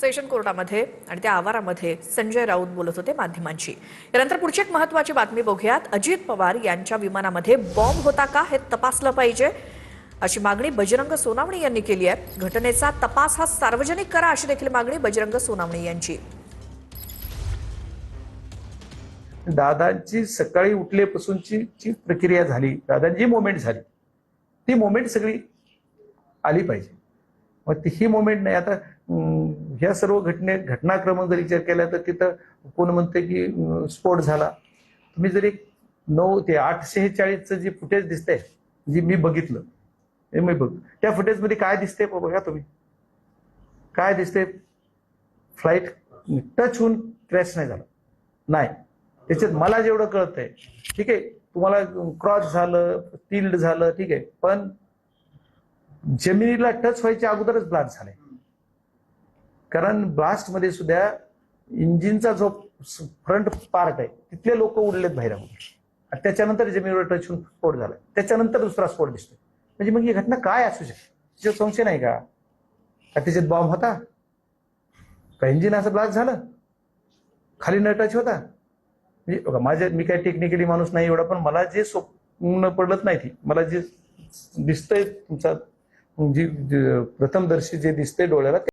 Session कोर्टामध्ये आणि त्या आवारामध्ये संजय राऊत बोलत होते माध्यमांशी। यानंतर पुढची एक महत्त्वाची बातमी बघूयात। अजित पवार यांच्या विमानामध्ये बॉम्ब होता का हे तपासलं पाहिजे अशी मागणी बजरंग सोनावणे यांनी केली आहे। घटनेचा तपास हा सार्वजनिक करा अशी देखील मागणी बजरंग सोनावणे यांची। दादांची सकाळी उठलेपासूनची प्रक्रिया झाली, दादांची मोमेंट झाली, ती मोमेंट सगळी आली पाहिजे। मग ही मोमेंट नाही। आता ह्या सर्व घटनाक्रम जर विचार केला तर तिथं कोण म्हणते की स्फोट झाला। तुम्ही जरी 9 ते 8:46चं जे फुटेज दिसतंय, जे मी बघितलं, त्या फुटेजमध्ये काय दिसतंय बघा तुम्ही, काय दिसतंय? फ्लाईट टच होऊन क्रॅश नाही झाला, नाही। त्याच्यात मला जेवढं कळतंय, ठीक आहे, तुम्हाला क्रॉस झालं, टिल्ड झालं, ठीक आहे, पण जमिनीला टच व्हायच्या अगोदरच ब्लास्ट झालाय। कारण ब्लास्ट मध्ये सुद्धा इंजिनचा जो फ्रंट पार्ट आहे तिथले लोक उडलेत बाहेर, आणि त्याच्यानंतर जमिनीवर टच होऊन स्फोट झाला, त्याच्यानंतर दुसरा स्फोट दिसतोय। म्हणजे मग ही घटना काय असू शकते? त्याच्यात संशय नाही का? त्याच्यात बॉम्ब होता का? इंजिन असं ब्लास्ट झालं, खाली न टच होता? म्हणजे मी काय टेक्निकली माणूस नाही एवढा, पण मला जे स्वप्न पडत नाही, ती मला जे दिसतंय तुमचा जी प्रथमदर्शी जे दिसतंय डोळ्याला